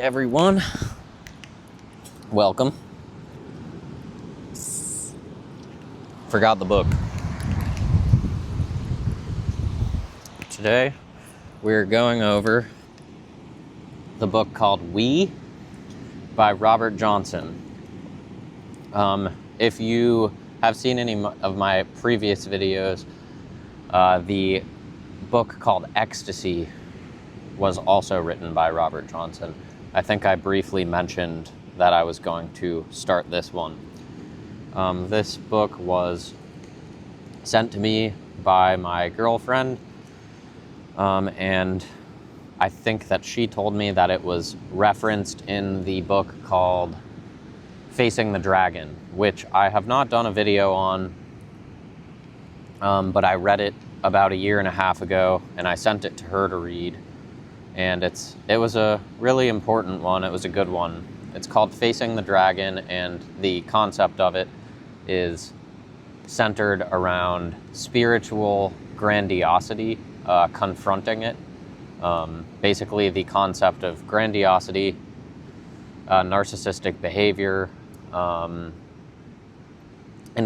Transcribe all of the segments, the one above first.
everyone. Welcome. Forgot the book. Today, we're going over the book called We by Robert Johnson. If you have seen any of my previous videos, the book called Ecstasy was also written by Robert Johnson. I think I briefly mentioned that I was going to start this one. This book was sent to me by my girlfriend, and I think that she told me that it was referenced in the book called Facing the Dragon, which I have not done a video on, but I read it about 1.5 years ago, and I sent it to her to read. And it was a really important one. It was a good one. It's called Facing the Dragon, and the concept of it is centered around spiritual grandiosity, confronting it. Basically, the concept of grandiosity, narcissistic behavior, and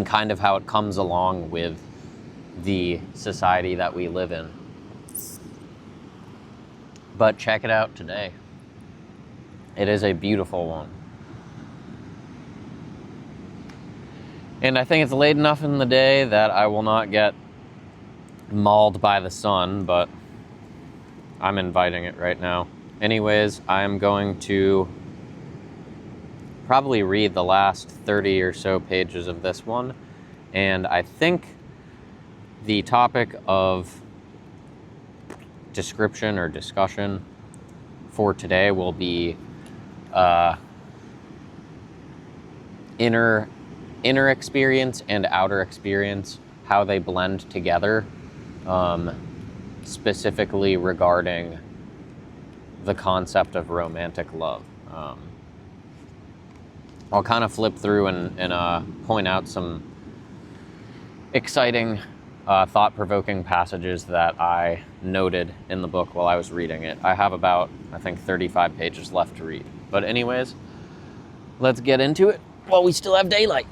kind of how it comes along with the society that we live in. But check it out today. It is a beautiful one. And I think it's late enough in the day that I will not get mauled by the sun, but I'm inviting it right now. Anyways, I am going to probably read the last 30 or so pages of this one. And I think the topic of description or discussion for today will be inner experience and outer experience, how they blend together, specifically regarding the concept of romantic love. I'll kind of flip through and point out some exciting thought-provoking passages that I noted in the book while I was reading it. I have about, I think, 35 pages left to read. But anyways, let's get into it while we still have daylight.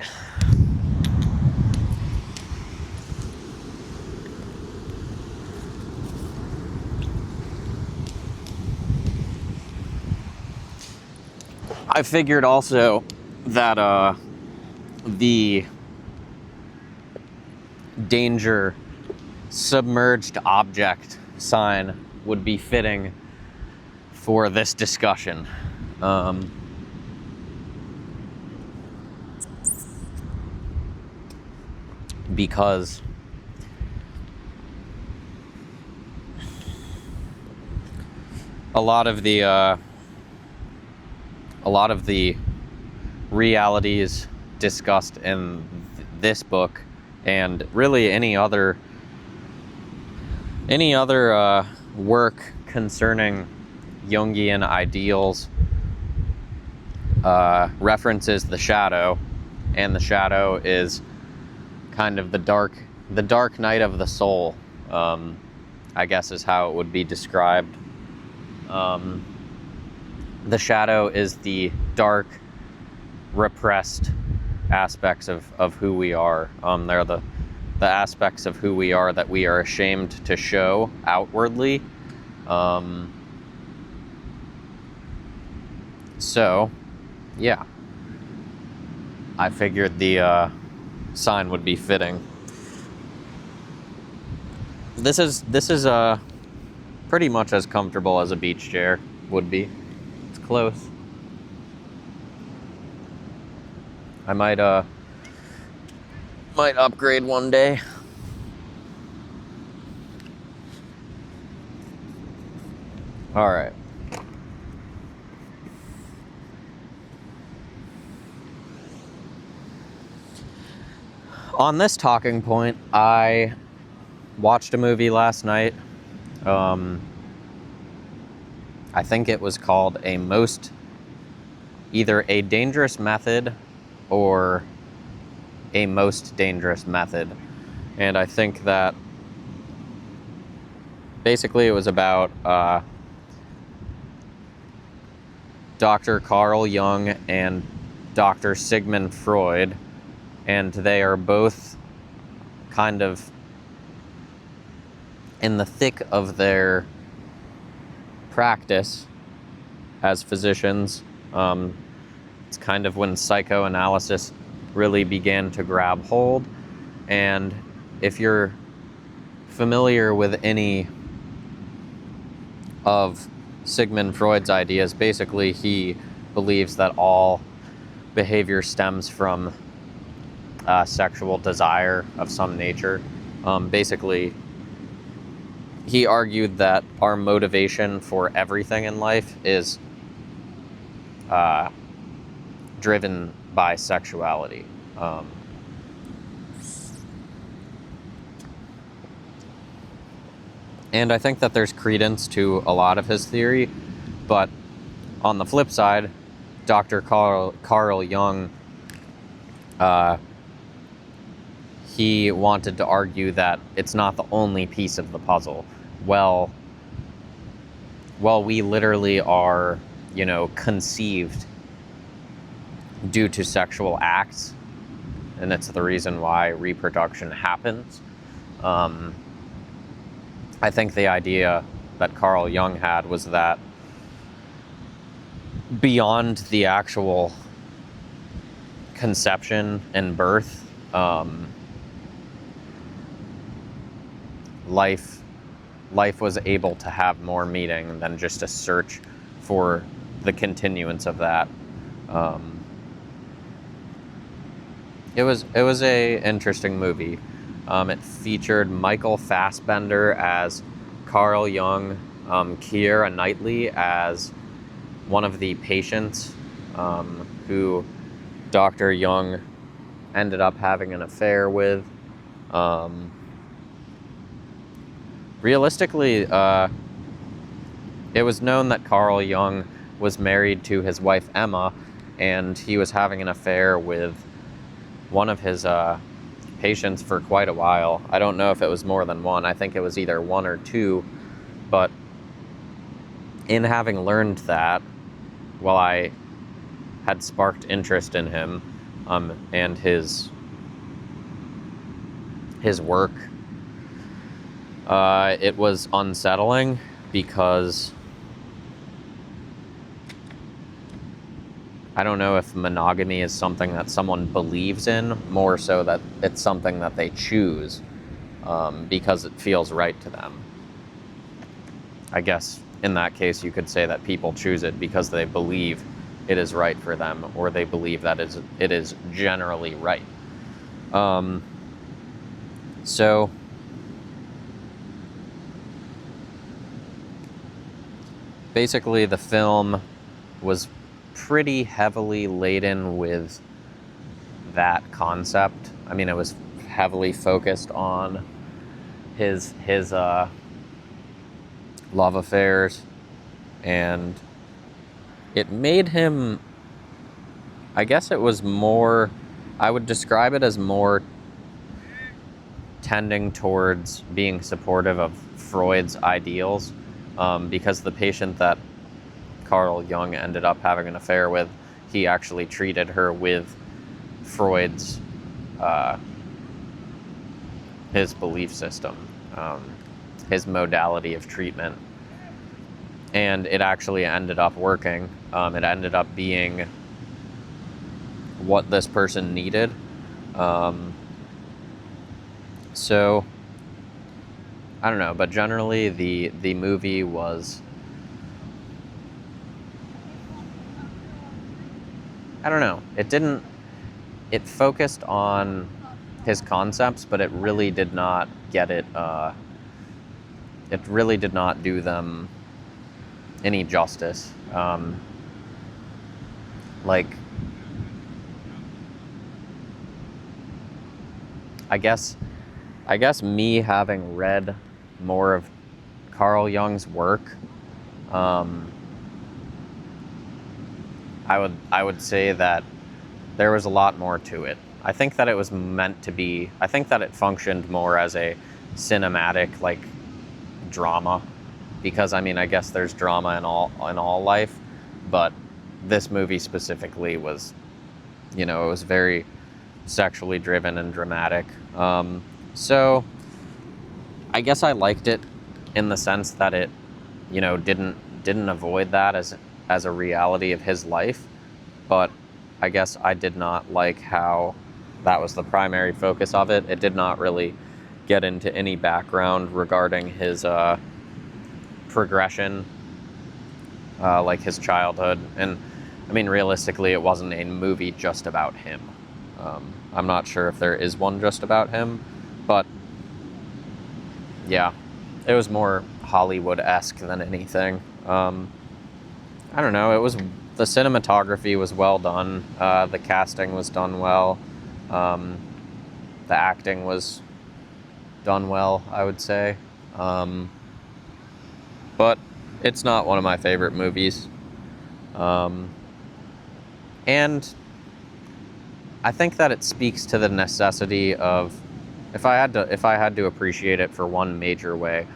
I figured also that the danger submerged object sign would be fitting for this discussion. Because a lot of the realities discussed in this book, and really any other work concerning Jungian ideals, references the shadow, and the shadow is kind of the dark night of the soul, I guess is how it would be described. The shadow is the dark, repressed aspects of who we are. They're the aspects of who we are that we are ashamed to show outwardly. So, yeah. I figured the sign would be fitting. This is pretty much as comfortable as a beach chair would be. It's close. I might upgrade one day. All right. On this talking point, I watched a movie last night. I think it was called either A Dangerous Method or A Most Dangerous Method. And I think that basically it was about Dr. Carl Jung and Dr. Sigmund Freud, and they are both kind of in the thick of their practice as physicians. It's kind of when psychoanalysis really began to grab hold. And if you're familiar with any of Sigmund Freud's ideas, basically he believes that all behavior stems from sexual desire of some nature. Basically, he argued that our motivation for everything in life is driven by sexuality. And I think that there's credence to a lot of his theory, but on the flip side, Dr. Carl Jung, he wanted to argue that it's not the only piece of the puzzle. Well, we literally are, conceived due to sexual acts, and it's the reason why reproduction happens. I think the idea that Carl Jung had was that beyond the actual conception and birth, life was able to have more meaning than just a search for the continuance of that. It was a interesting movie. It featured Michael Fassbender as Carl Jung, Keira Knightley as one of the patients who Dr. Jung ended up having an affair with. Realistically, it was known that Carl Jung was married to his wife Emma, and he was having an affair with one of his patients for quite a while. I don't know if it was more than one. I think it was either one or two. But in having learned that, while I had sparked interest in him and his work, it was unsettling because I don't know if monogamy is something that someone believes in, more so that it's something that they choose because it feels right to them. I guess in that case you could say that people choose it because they believe it is right for them, or they believe that it is generally right. So basically the film was pretty heavily laden with that concept. I mean, it was heavily focused on his love affairs, and it made him, I guess it was more, I would describe it as more tending towards being supportive of Freud's ideals, because the patient that Carl Jung ended up having an affair with, he actually treated her with Freud's his belief system, his modality of treatment, and it actually ended up working. It ended up being what this person needed. So I don't know, but generally the movie was, I don't know, it focused on his concepts, but it really did not get it really did not do them any justice. I guess me having read more of Carl Jung's work, I would say that there was a lot more to it. I think that it was meant to be, I think that it functioned more as a cinematic, drama, because I mean, I guess there's drama in all life, but this movie specifically was, it was very sexually driven and dramatic. So I guess I liked it in the sense that it, didn't avoid that as a reality of his life, but I guess I did not like how that was the primary focus of it. It did not really get into any background regarding his progression, like his childhood. And I mean, realistically, it wasn't a movie just about him. I'm not sure if there is one just about him, but yeah, it was more Hollywood-esque than anything. I don't know, the cinematography was well done, the casting was done well, the acting was done well, I would say. But it's not one of my favorite movies. And I think that it speaks to the necessity of, if I had to appreciate it for one major way,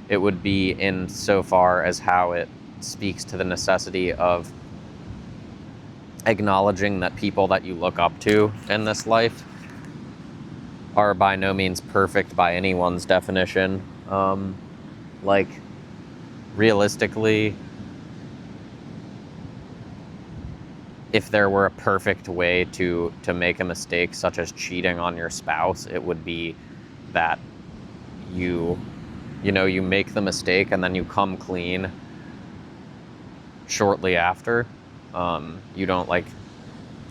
it would be in so far as how it speaks to the necessity of acknowledging that people that you look up to in this life are by no means perfect by anyone's definition. Like, realistically, if there were a perfect way to make a mistake, such as cheating on your spouse, it would be that you make the mistake and then you come clean shortly after. You don't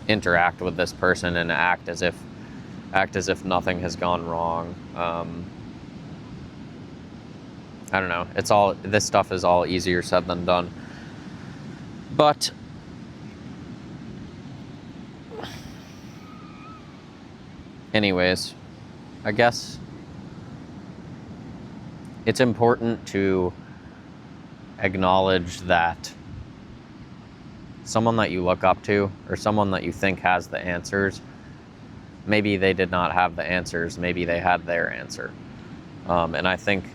interact with this person and act as if nothing has gone wrong. I don't know. This stuff is all easier said than done. But anyways, I guess it's important to acknowledge that someone that you look up to, or someone that you think has the answers, maybe they did not have the answers, maybe they had their answer. And I think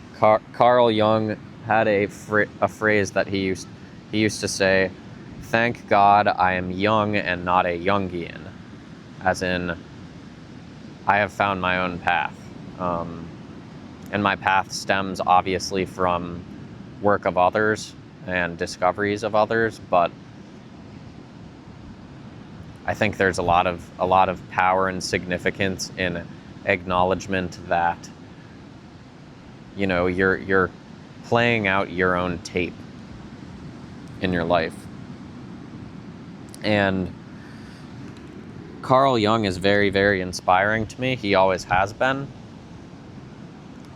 Carl Jung had a phrase that he used to say, "Thank God I am young and not a Jungian," as in, I have found my own path. And my path stems obviously from work of others and discoveries of others, but I think there's a lot of power and significance in acknowledgement that, you're playing out your own tape in your life. And Carl Jung is very, very inspiring to me. He always has been.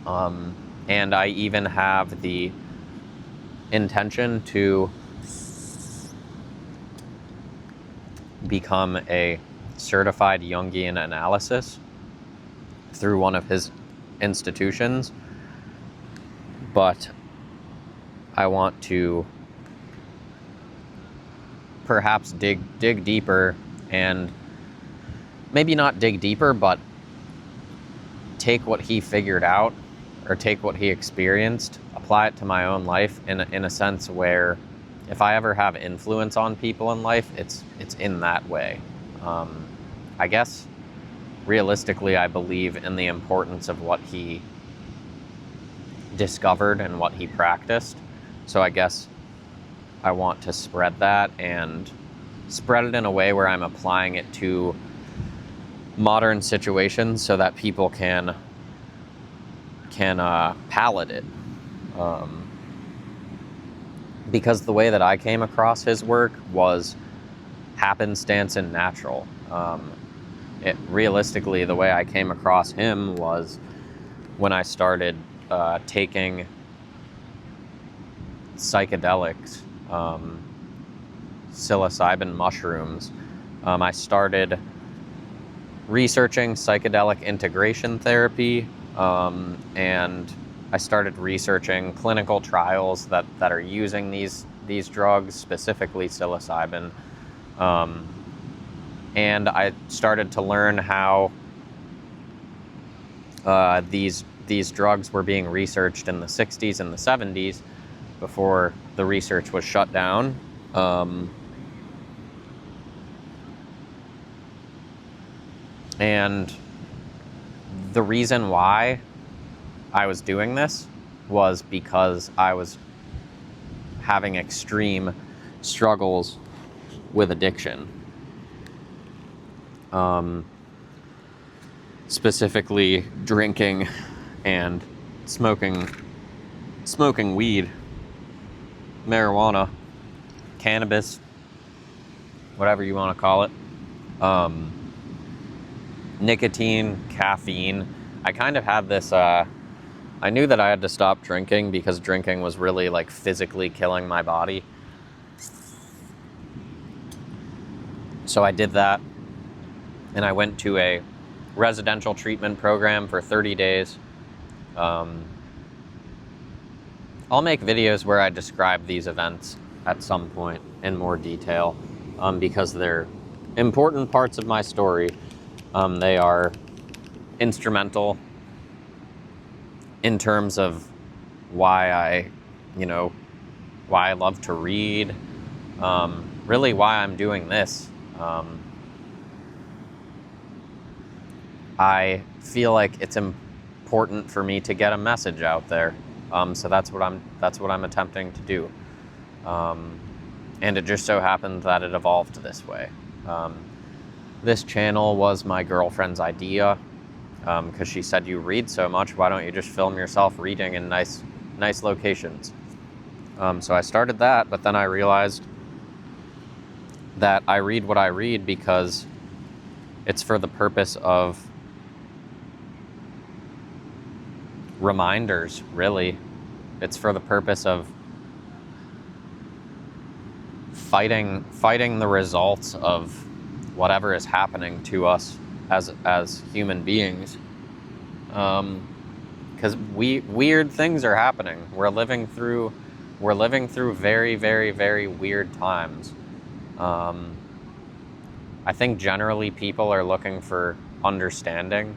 And I even have the intention to become a certified Jungian analysis through one of his institutions. But I want to perhaps dig deeper, and maybe not dig deeper, but take what he figured out, or take what he experienced, apply it to my own life in a sense where if I ever have influence on people in life, it's in that way. I guess realistically, I believe in the importance of what he discovered and what he practiced. So I guess I want to spread that, and spread it in a way where I'm applying it to modern situations so that people can palate it. Because the way that I came across his work was happenstance and natural. Realistically, the way I came across him was when I started taking psychedelics, psilocybin mushrooms. I started researching psychedelic integration therapy, and I started researching clinical trials that are using these drugs, specifically psilocybin. And I started to learn how these drugs were being researched in the 60s and the 70s before the research was shut down. And the reason why I was doing this was because I was having extreme struggles with addiction. Specifically drinking and smoking weed, marijuana, cannabis, whatever you want to call it. Nicotine, caffeine. I kind of had this, I knew that I had to stop drinking because drinking was really like physically killing my body. So I did that, and I went to a residential treatment program for 30 days. I'll make videos where I describe these events at some point in more detail, because they're important parts of my story. They are instrumental in terms of why I love to read, really why I'm doing this. I feel like it's important for me to get a message out there. So that's what I'm attempting to do. And it just so happened that it evolved this way. This channel was my girlfriend's idea, because she said, you read so much, why don't you just film yourself reading in nice locations? So I started that, but then I realized that I read what I read because it's for the purpose of reminders, really. It's for the purpose of fighting the results of whatever is happening to us as human beings. Because weird things are happening. We're living through very, very, very weird times. I think generally people are looking for understanding.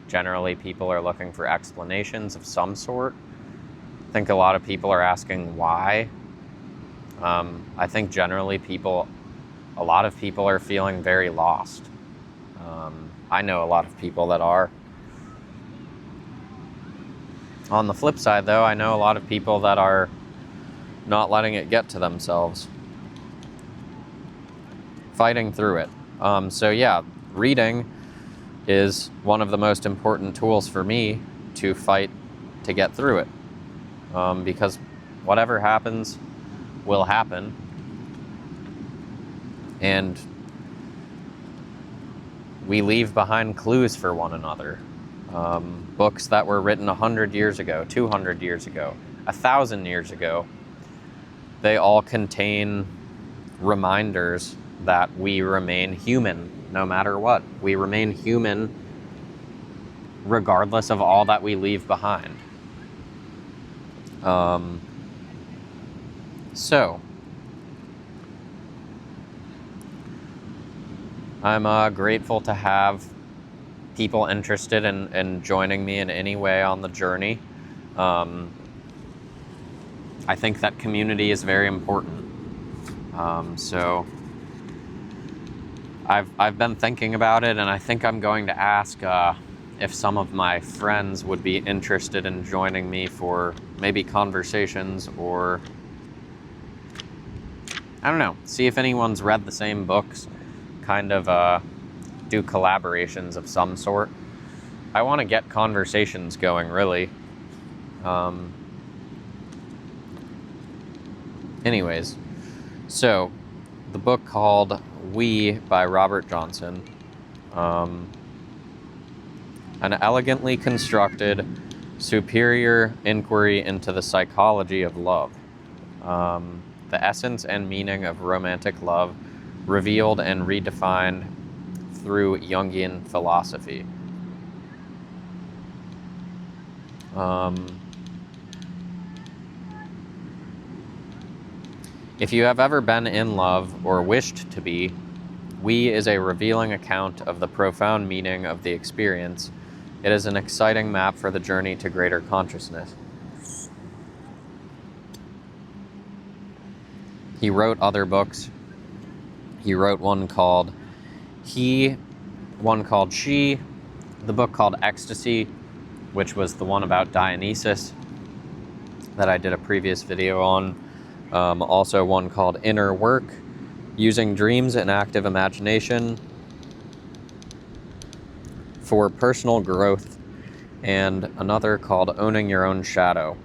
Generally people are looking for explanations of some sort. I think a lot of people are asking why. I think generally a lot of people are feeling very lost. I know a lot of people that are. On the flip side, though, I know a lot of people that are not letting it get to themselves. Fighting through it. So yeah, reading is one of the most important tools for me to fight to get through it. Because whatever happens will happen. And we leave behind clues for one another. Books that were written 100 years ago, 200 years ago, 1,000 years ago, they all contain reminders that we remain human no matter what. We remain human regardless of all that we leave behind. So, I'm grateful to have people interested in joining me in any way on the journey. I think that community is very important. So I've been thinking about it, and I think I'm going to ask if some of my friends would be interested in joining me for maybe conversations, or I don't know, see if anyone's read the same books, kind of do collaborations of some sort. I want to get conversations going, really. Anyways, so the book called We by Robert Johnson, an elegantly constructed, superior inquiry into the psychology of love, the essence and meaning of romantic love, revealed and redefined through Jungian philosophy. If you have ever been in love or wished to be, We is a revealing account of the profound meaning of the experience. It is an exciting map for the journey to greater consciousness. He wrote other books. He wrote one called He one called She, the book called Ecstasy, which was the one about Dionysus that I did a previous video on. Also one called Inner Work, Using Dreams and Active Imagination for Personal Growth, and another called Owning Your Own Shadow,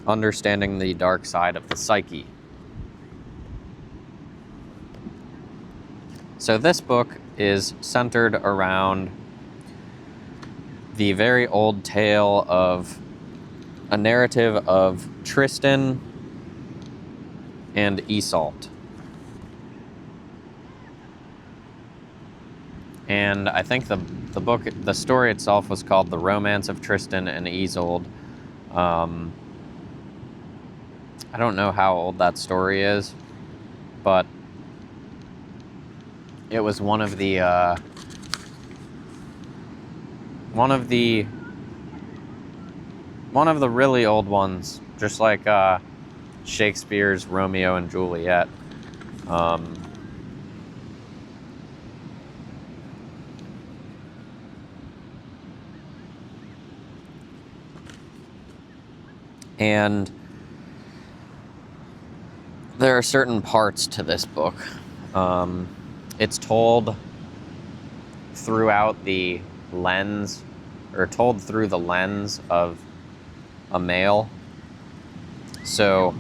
Understanding the Dark Side of the Psyche. So this book is centered around the very old tale of a narrative of Tristan and Iseult. And I think the story itself was called The Romance of Tristan and Iseult. I don't know how old that story is, but it was one of the really old ones, just like Shakespeare's Romeo and Juliet. And there are certain parts to this book. It's told throughout the lens, or told through the lens of a male. So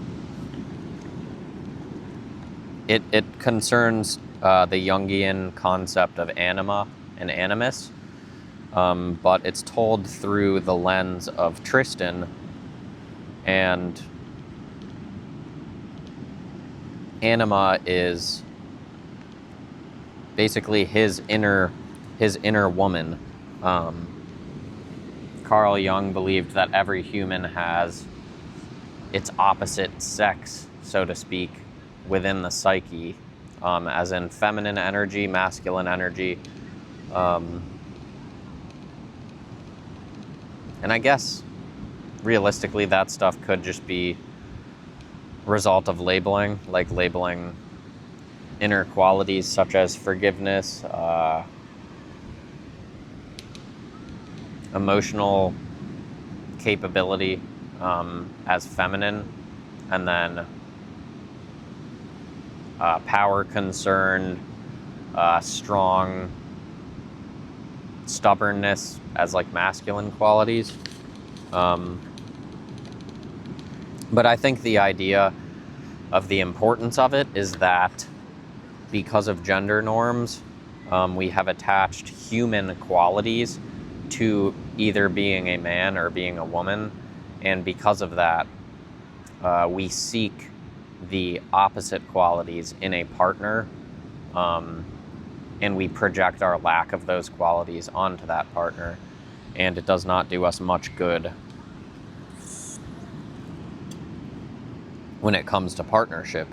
it concerns the Jungian concept of anima and animus, but it's told through the lens of Tristan, and anima is basically his inner woman. Carl Jung believed that every human has its opposite sex, so to speak, within the psyche, as in feminine energy, masculine energy. And I guess realistically that stuff could just be a result of labeling, like labeling inner qualities such as forgiveness, emotional capability as feminine, and then power concerned, strong stubbornness as like masculine qualities. But I think the idea of the importance of it is that because of gender norms, we have attached human qualities to either being a man or being a woman, and because of that, we seek the opposite qualities in a partner, and we project our lack of those qualities onto that partner, and it does not do us much good when it comes to partnership.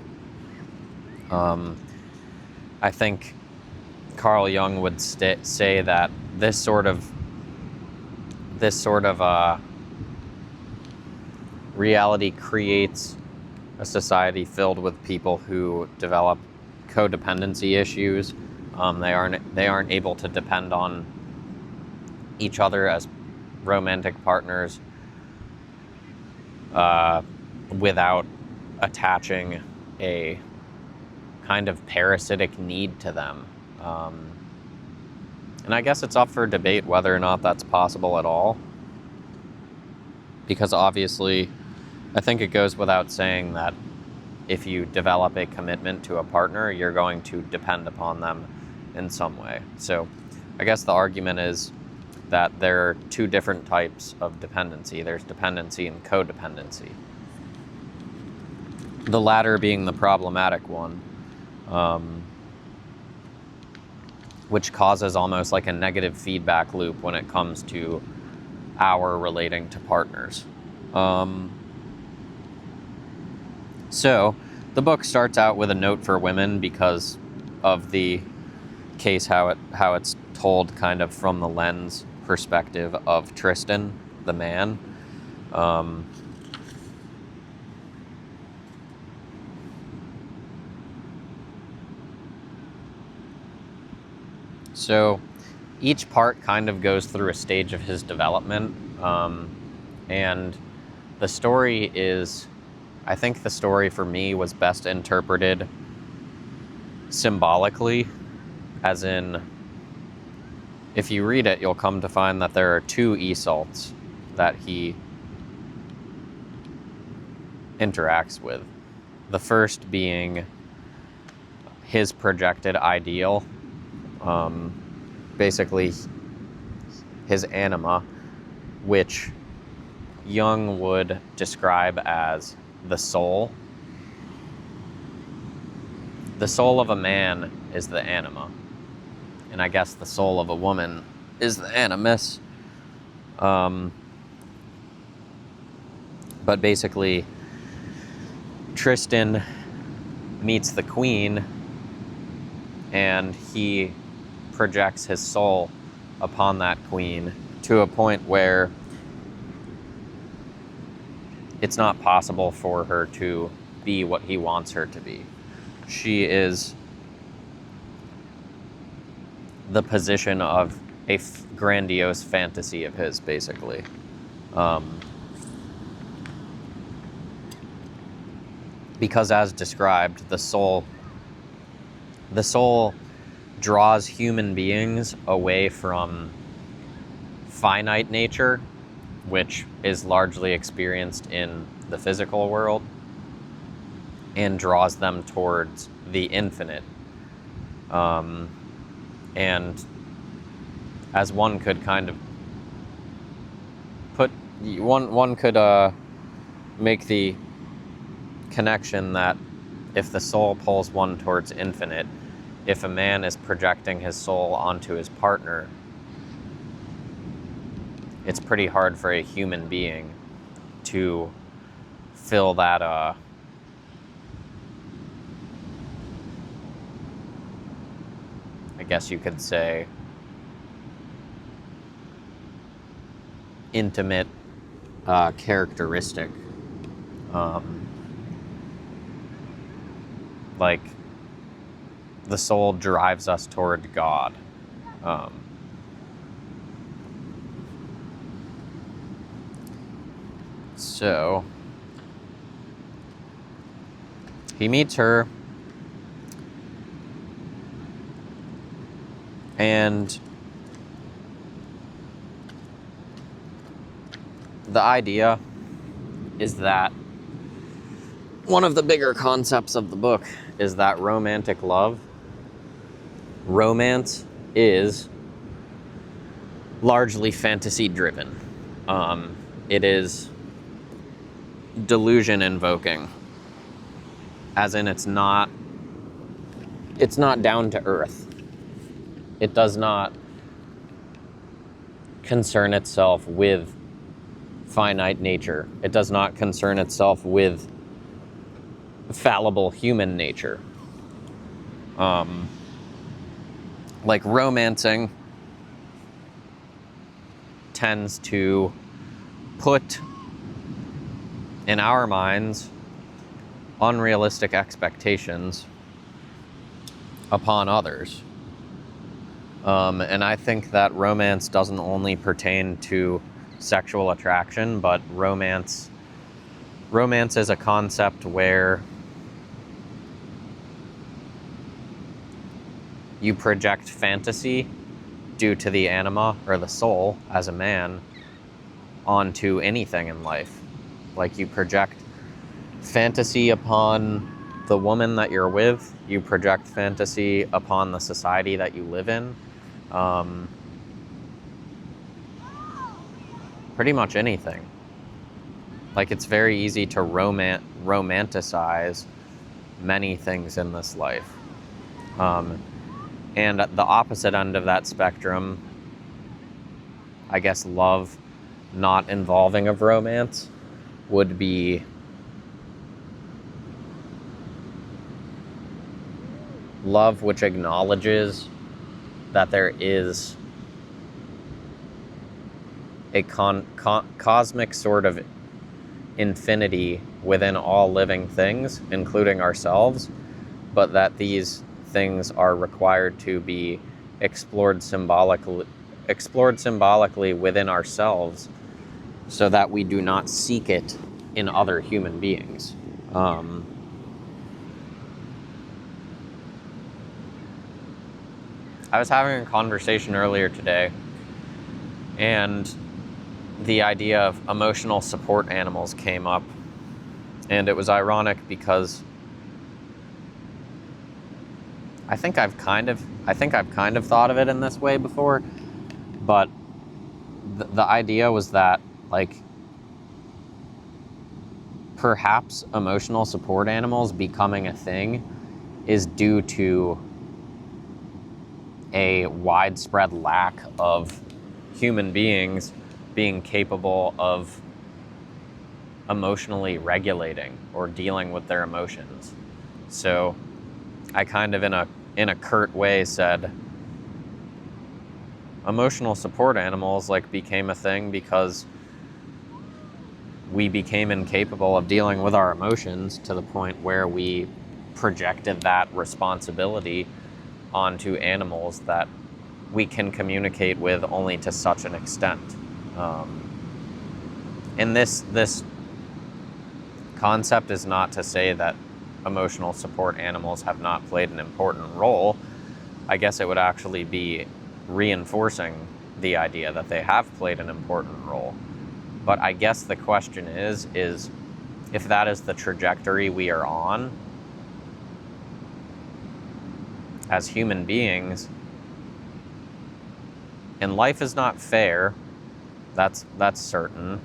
I think Carl Jung would say that this sort of reality creates a society filled with people who develop codependency issues. They aren't able to depend on each other as romantic partners without attaching a kind of parasitic need to them. And I guess it's up for debate whether or not that's possible at all. Because obviously, I think it goes without saying that if you develop a commitment to a partner, you're going to depend upon them in some way. So I guess the argument is that there are two different types of dependency. There's dependency and codependency. The latter being the problematic one, which causes almost like a negative feedback loop when it comes to our relating to partners. So the book starts out with a note for women because of the case, how it's told kind of from the lens perspective of Tristan, the man. So each part kind of goes through a stage of his development, and the story is, I think the story for me was best interpreted symbolically, as in, if you read it, you'll come to find that there are two Iseults that he interacts with. The first being his projected ideal, basically his anima, which Jung would describe as the soul. The soul of a man is the anima, and I guess the soul of a woman is the animus. But basically, Tristan meets the queen, and he projects his soul upon that queen to a point where it's not possible for her to be what he wants her to be. She is the position of a grandiose fantasy of his, basically. Because as described, the soul draws human beings away from finite nature, which is largely experienced in the physical world, and draws them towards the infinite. And as one could kind of one could make the connection that if the soul pulls one towards infinite, if a man is projecting his soul onto his partner, it's pretty hard for a human being to fill that I guess you could say intimate characteristic. Like the soul drives us toward God. So he meets her, and the idea is that one of the bigger concepts of the book is that romantic love, romance is largely fantasy driven. It is delusion invoking, as in it's not down to earth. It does not concern itself with finite nature. It does not concern itself with fallible human nature. Like romancing tends to put in our minds unrealistic expectations upon others. And I think that romance doesn't only pertain to sexual attraction, but romance is a concept where you project fantasy due to the anima or the soul as a man onto anything in life. Like you project fantasy upon the woman that you're with, you project fantasy upon the society that you live in. Pretty much anything. Like it's very easy to romanticize many things in this life. And at the opposite end of that spectrum, I guess love not involving of romance would be love which acknowledges that there is a cosmic sort of infinity within all living things, including ourselves, but that these things are required to be explored symbolically within ourselves, so that we do not seek it in other human beings. I was having a conversation earlier today, and the idea of emotional support animals came up, and it was ironic because I think I've kind of thought of it in this way before, but the idea was that, like, perhaps emotional support animals becoming a thing is due to a widespread lack of human beings being capable of emotionally regulating or dealing with their emotions. So I kind of, in a curt way, said emotional support animals like became a thing because we became incapable of dealing with our emotions to the point where we projected that responsibility onto animals that we can communicate with only to such an extent. And this concept is not to say that emotional support animals have not played an important role. I guess it would actually be reinforcing the idea that they have played an important role. But I guess the question is if that is the trajectory we are on as human beings, and life is not fair, that's certain,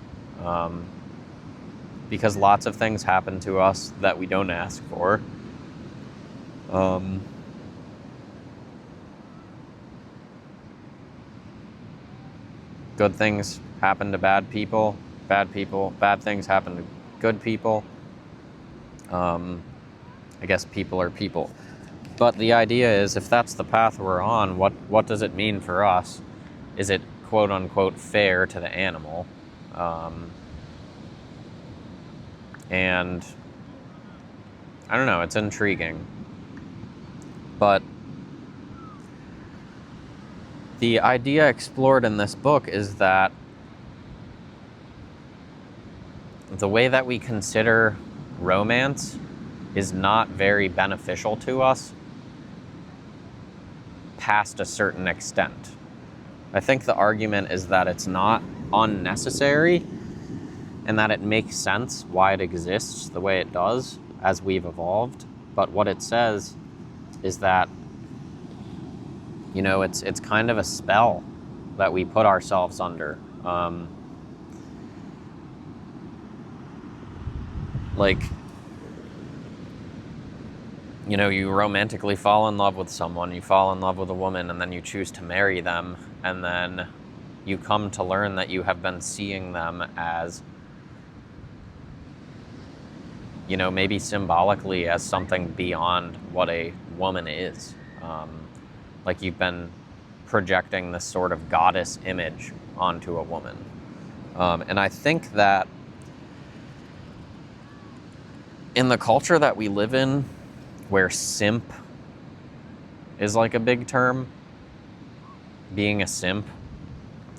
because lots of things happen to us that we don't ask for. Good things happen to bad people, bad things happen to good people. I guess people are people. But the idea is, if that's the path we're on, what does it mean for us? Is it quote unquote fair to the animal? And I don't know, it's intriguing. But the idea explored in this book is that the way that we consider romance is not very beneficial to us past a certain extent. I think the argument is that it's not unnecessary and that it makes sense why it exists the way it does as we've evolved. But what it says is that, you know, it's kind of a spell that we put ourselves under. Like, you know, you romantically fall in love with someone, you fall in love with a woman, and then you choose to marry them, and then you come to learn that you have been seeing them as, you know, maybe symbolically as something beyond what a woman is. Like you've been projecting this sort of goddess image onto a woman. And I think that in the culture that we live in, where simp is like a big term, being a simp,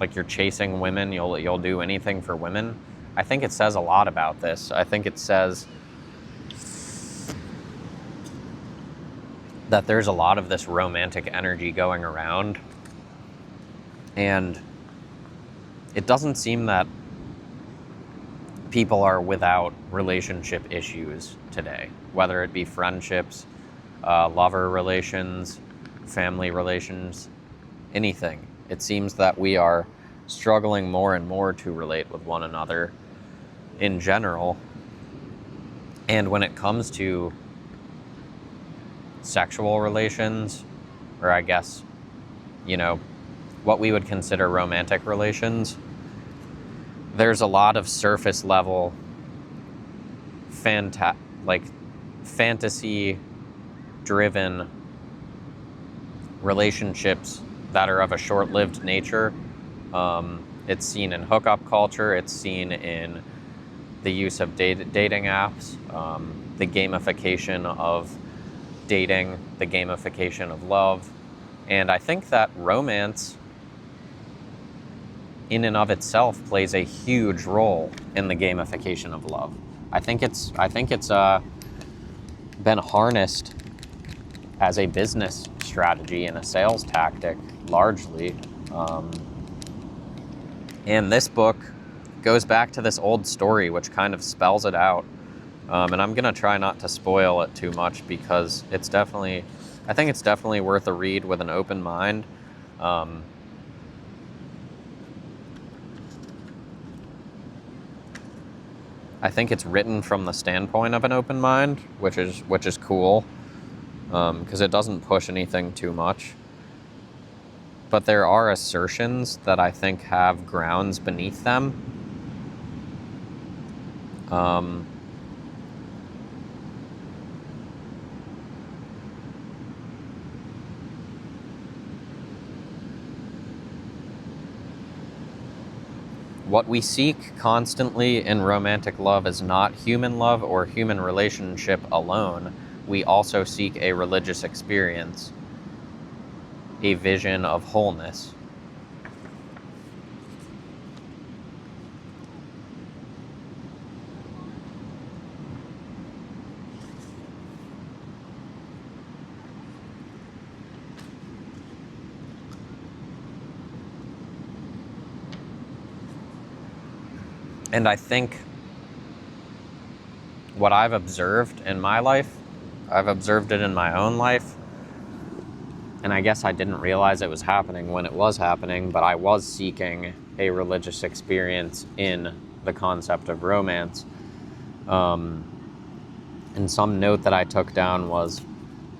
like you're chasing women, you'll do anything for women, I think it says a lot about this. I think it says that there's a lot of this romantic energy going around, and it doesn't seem that people are without relationship issues today, whether it be friendships, lover relations, family relations, anything. It seems that we are struggling more and more to relate with one another in general. And when it comes to sexual relations, or I guess, you know, what we would consider romantic relations, there's a lot of surface level fantasy driven relationships that are of a short-lived nature. It's seen in hookup culture, it's seen in the use of dating apps, the gamification of dating, the gamification of love, And I think that romance in and of itself plays a huge role in the gamification of love. I think it's been harnessed as a business strategy and a sales tactic largely. And this book goes back to this old story, which kind of spells it out. And I'm going to try not to spoil it too much because I think it's definitely worth a read with an open mind. I think it's written from the standpoint of an open mind, which is cool, because it doesn't push anything too much. But there are assertions that I think have grounds beneath them. What we seek constantly in romantic love is not human love or human relationship alone. We also seek a religious experience, a vision of wholeness. And I think what I've observed in my life, I've observed it in my own life, and I guess I didn't realize it was happening when it was happening, but I was seeking a religious experience in the concept of romance. And some note that I took down was,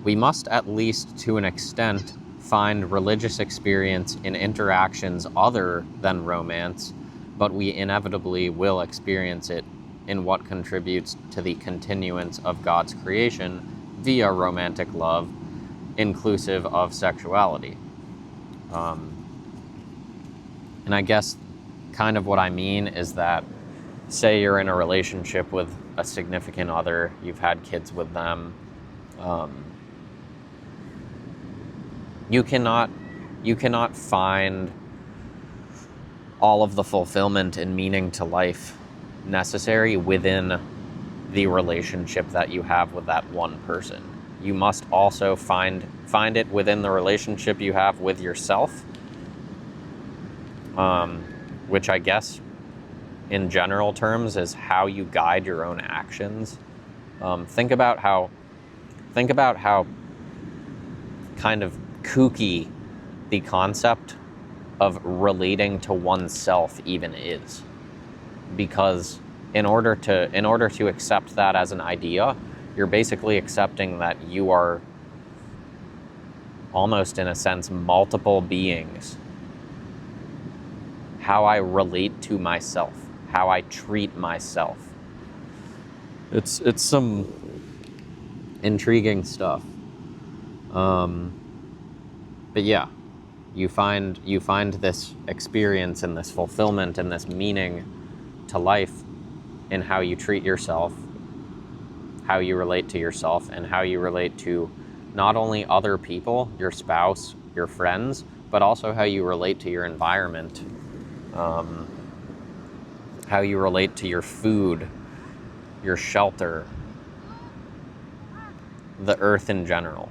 we must at least to an extent find religious experience in interactions other than romance, but we inevitably will experience it in what contributes to the continuance of God's creation via romantic love, inclusive of sexuality. And I guess kind of what I mean is that, say you're in a relationship with a significant other, you've had kids with them, you cannot find all of the fulfillment and meaning to life necessary within the relationship that you have with that one person. You must also find it within the relationship you have with yourself, which I guess in general terms is how you guide your own actions. Think about how kind of kooky the concept of relating to oneself even is, because in order to accept that as an idea, you're basically accepting that you are almost in a sense multiple beings. How I relate to myself, how I treat myself. It's some intriguing stuff. But yeah, you find this experience and this fulfillment and this meaning to life in how you treat yourself, how you relate to yourself, and how you relate to not only other people, your spouse, your friends, but also how you relate to your environment, how you relate to your food, your shelter, the earth in general.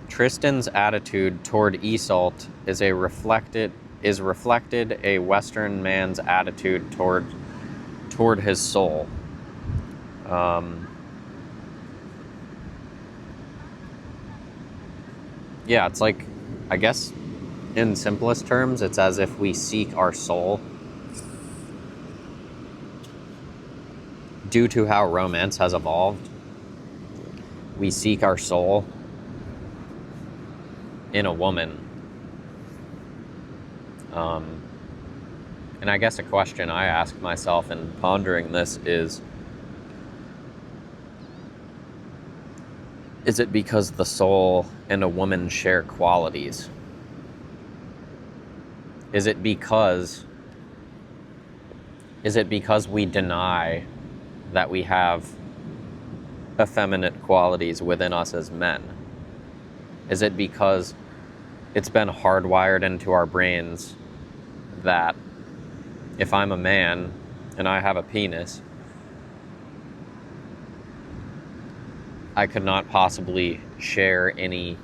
Tristan's attitude toward Iseult is reflected a Western man's attitude toward his soul. Yeah, it's like, I guess in simplest terms, it's as if we seek our soul. Due to how romance has evolved, we seek our soul in a woman. And I guess a question I ask myself in pondering this is it because the soul and a woman share qualities? Is it because we deny that we have effeminate qualities within us as men? Is it because it's been hardwired into our brains that if I'm a man and I have a penis, I could not possibly share any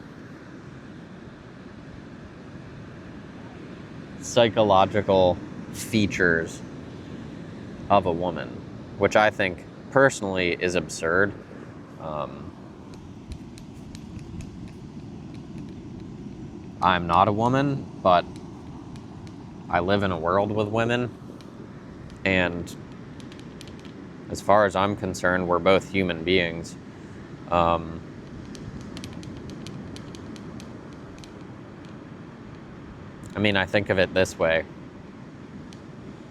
psychological features of a woman, which I think personally is absurd. I'm not a woman, but I live in a world with women, and as far as I'm concerned, we're both human beings. I mean, I think of it this way.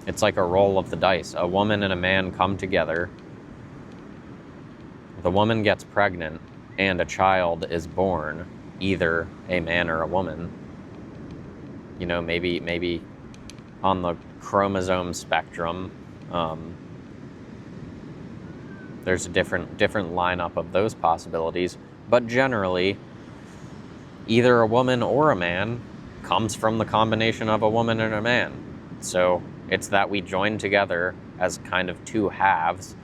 It's like a roll of the dice. A woman and a man come together. The woman gets pregnant, and a child is born, either a man or a woman. You know, maybe on the chromosome spectrum, there's a different lineup of those possibilities. But generally, either a woman or a man comes from the combination of a woman and a man. So it's that we join together as kind of two halves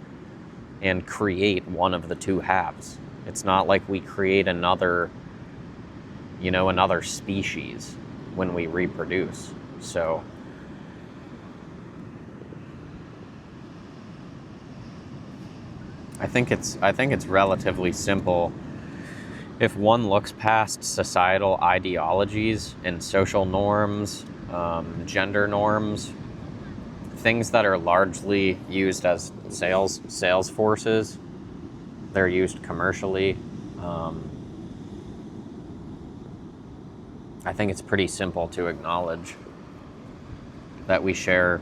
and create one of the two halves. It's not like we create another species when we reproduce. So I think it's relatively simple if one looks past societal ideologies and social norms, gender norms, things that are largely used as sales forces. They're used commercially. I think it's pretty simple to acknowledge that we share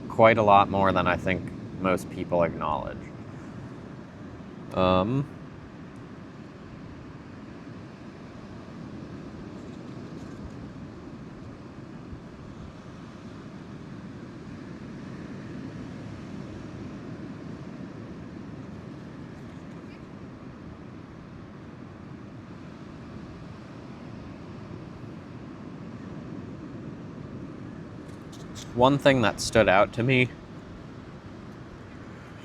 quite a lot more than I think most people acknowledge. One thing that stood out to me,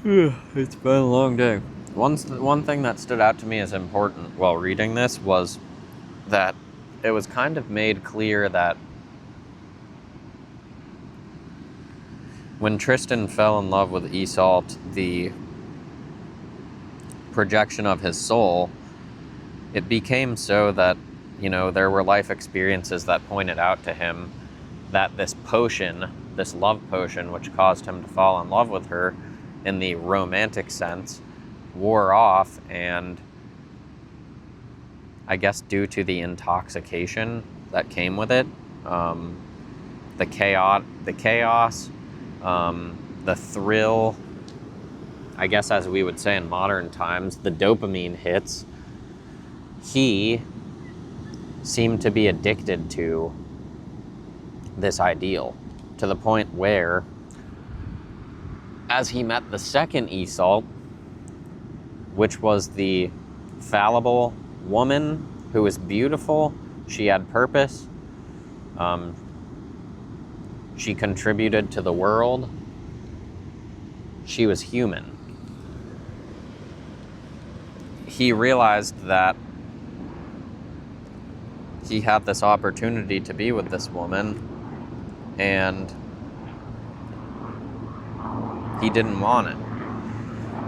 it's been a long day. One thing that stood out to me as important while reading this was that it was kind of made clear that when Tristan fell in love with Iseult, the projection of his soul, it became so that, there were life experiences that pointed out to him that this potion, this love potion, which caused him to fall in love with her in the romantic sense, wore off, and I guess due to the intoxication that came with it, the chaos, the thrill, I guess as we would say in modern times, the dopamine hits, he seemed to be addicted to this ideal, to the point where, as he met the second Iseult, which was the fallible woman who was beautiful, she had purpose, she contributed to the world, she was human. He realized that he had this opportunity to be with this woman, and he didn't want it.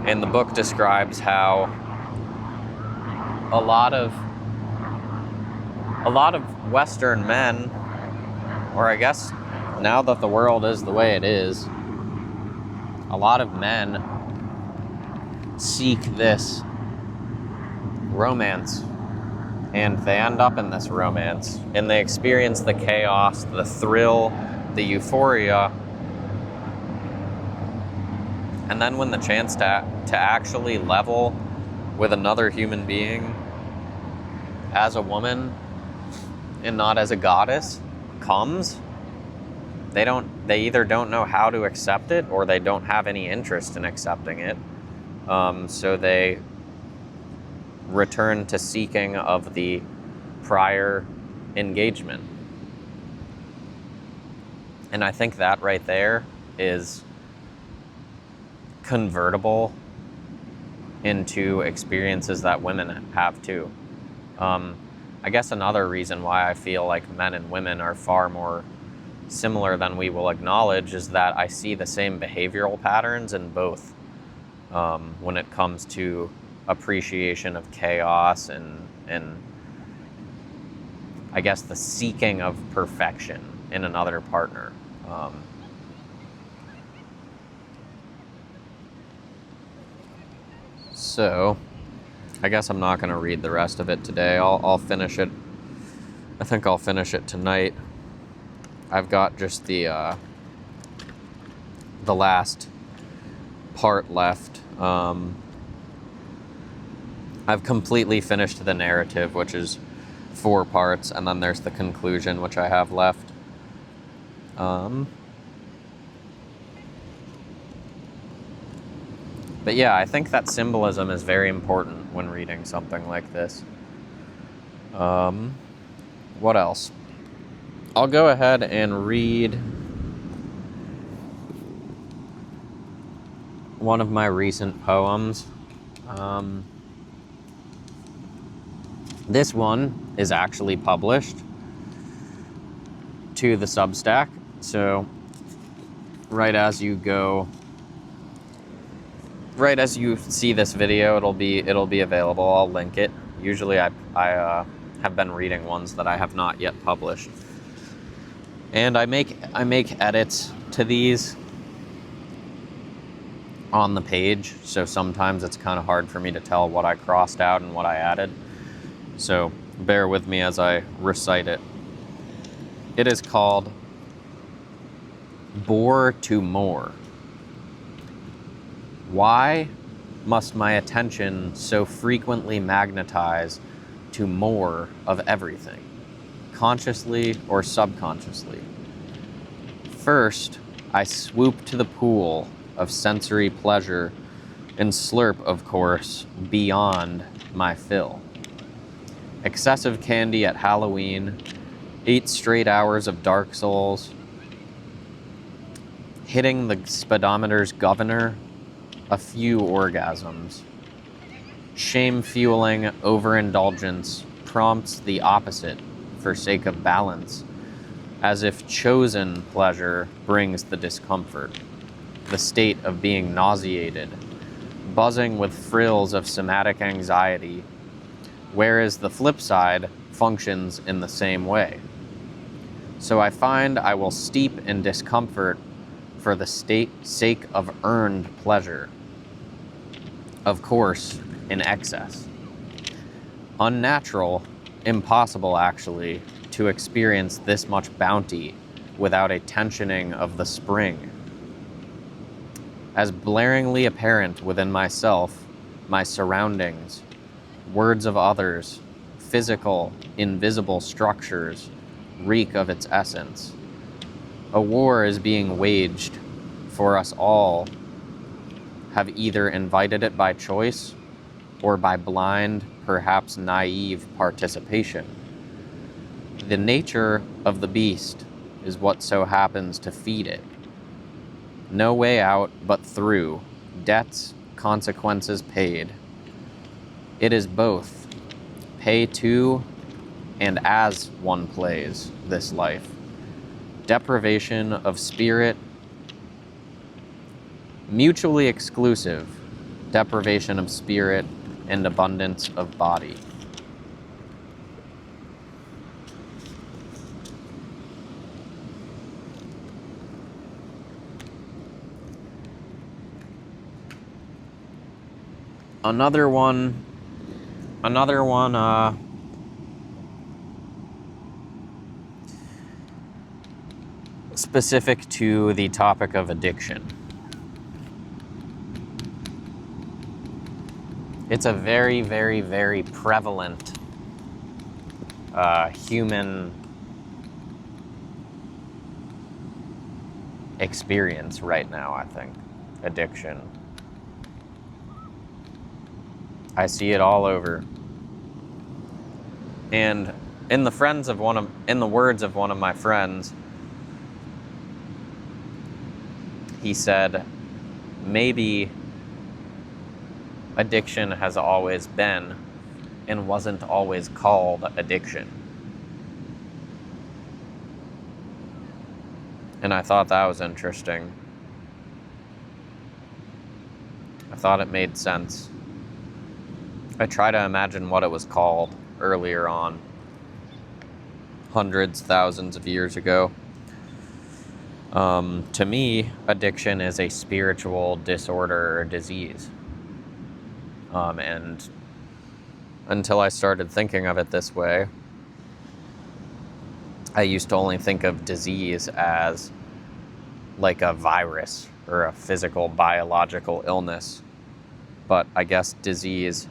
And the book describes how a lot of Western men, or I guess now that the world is the way it is, a lot of men seek this romance, and they end up in this romance, and they experience the chaos, the thrill, the euphoria, and then when the chance to actually level with another human being as a woman and not as a goddess comes, they either don't know how to accept it or they don't have any interest in accepting it. So they return to seeking of the prior engagement. And I think that right there is convertible into experiences that women have too. I guess another reason why I feel like men and women are far more similar than we will acknowledge is that I see the same behavioral patterns in both, when it comes to appreciation of chaos and I guess the seeking of perfection in another partner. So I guess I'm not going to read the rest of it today. I'll finish it. I think I'll finish it tonight. I've got just the last part left. I've completely finished the narrative, which is 4 parts, and then there's the conclusion, which I have left. But yeah, I think that symbolism is very important when reading something like this. What else? I'll go ahead and read one of my recent poems. This one is actually published to the Substack, so right as you see this video, it'll be available. I'll link it. Usually I have been reading ones that I have not yet published. And I make edits to these on the page, so sometimes it's kind of hard for me to tell what I crossed out and what I added. So bear with me as I recite it. It is called Bore to More. Why must my attention so frequently magnetize to more of everything, consciously or subconsciously? First, I swoop to the pool of sensory pleasure and slurp, of course, beyond my fill. Excessive candy at Halloween, 8 straight hours of Dark Souls, hitting the speedometer's governor, a few orgasms. Shame-fueling overindulgence prompts the opposite for sake of balance, as if chosen pleasure brings the discomfort, the state of being nauseated, buzzing with frills of somatic anxiety, whereas the flip side functions in the same way. So I find I will steep in discomfort for the sake of earned pleasure. Of course, in excess. Unnatural, impossible actually, to experience this much bounty without a tensioning of the spring. As blaringly apparent within myself, my surroundings, words of others, physical, invisible structures reek of its essence. A war is being waged for us all have either invited it by choice or by blind, perhaps naive participation. The nature of the beast is what so happens to feed it. No way out but through, debts, consequences paid. It is both, pay to and as one plays this life. Deprivation of spirit, mutually exclusive, deprivation of spirit and abundance of body. Another one, specific to the topic of addiction. It's a very, very, very prevalent human experience right now, I think. Addiction. I see it all over. And in the words of one of my friends, he said, maybe addiction has always been and wasn't always called addiction. And I thought that was interesting. I thought it made sense. I try to imagine what it was called earlier on, hundreds, thousands of years ago. To me, addiction is a spiritual disorder or disease. And until I started thinking of it this way, I used to only think of disease as like a virus or a physical, biological illness. But I guess disease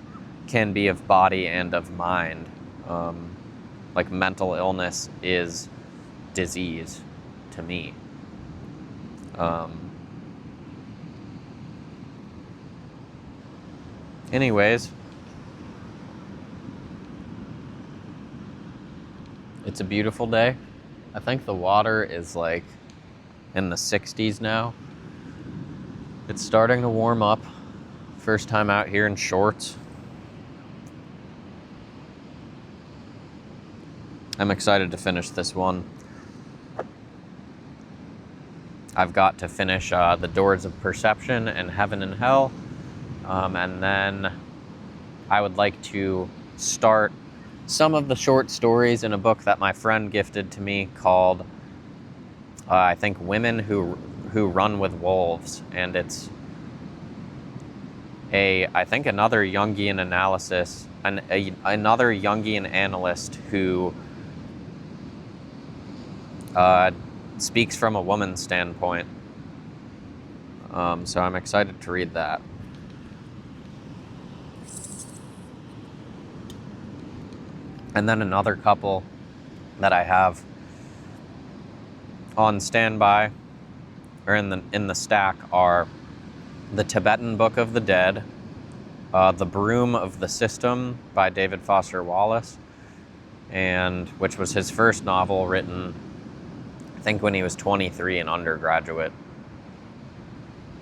can be of body and of mind. Like mental illness is disease to me. Anyways, it's a beautiful day. I think the water is like in the 60s now. It's starting to warm up. First time out here in shorts. I'm excited to finish this one. I've got to finish The Doors of Perception and Heaven and Hell. And then I would like to start some of the short stories in a book that my friend gifted to me called, I think, Women Who Run with Wolves. And it's I think another Jungian analysis, another Jungian analyst who speaks from a woman's standpoint. So I'm excited to read that. And then another couple that I have on standby or in the stack are The Tibetan Book of the Dead, The Broom of the System by David Foster Wallace, and which was his first novel written, I think, when he was 23 and undergraduate.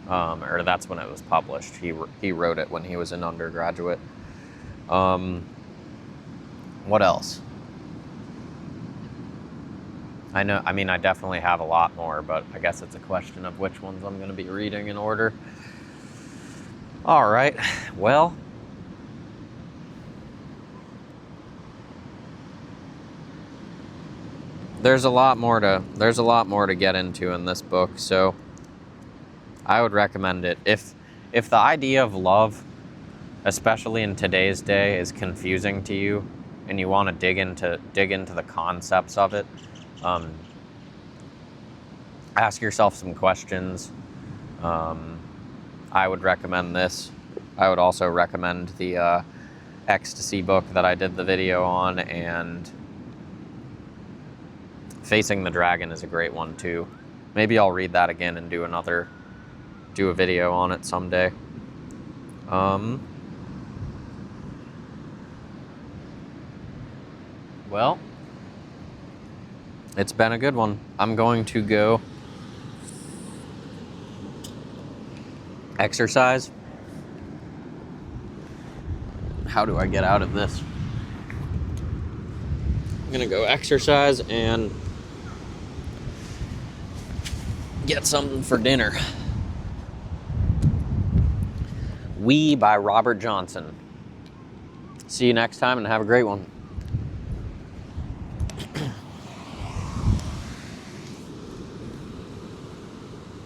Or that's when it was published. He wrote it when he was an undergraduate. What else? I definitely have a lot more, but I guess it's a question of which ones I'm going to be reading in order. All right. Well, there's a lot more to get into in this book, so I would recommend it. If the idea of love, especially in today's day, is confusing to you and you want to dig into the concepts of it, ask yourself some questions. I would recommend this. I would also recommend the ecstasy book that I did the video on, and Facing the Dragon is a great one too. Maybe I'll read that again and do a video on it someday. Well, it's been a good one. I'm going to go exercise. How do I get out of this? I'm gonna go exercise and get something for dinner. We by Robert Johnson. See you next time and have a great one.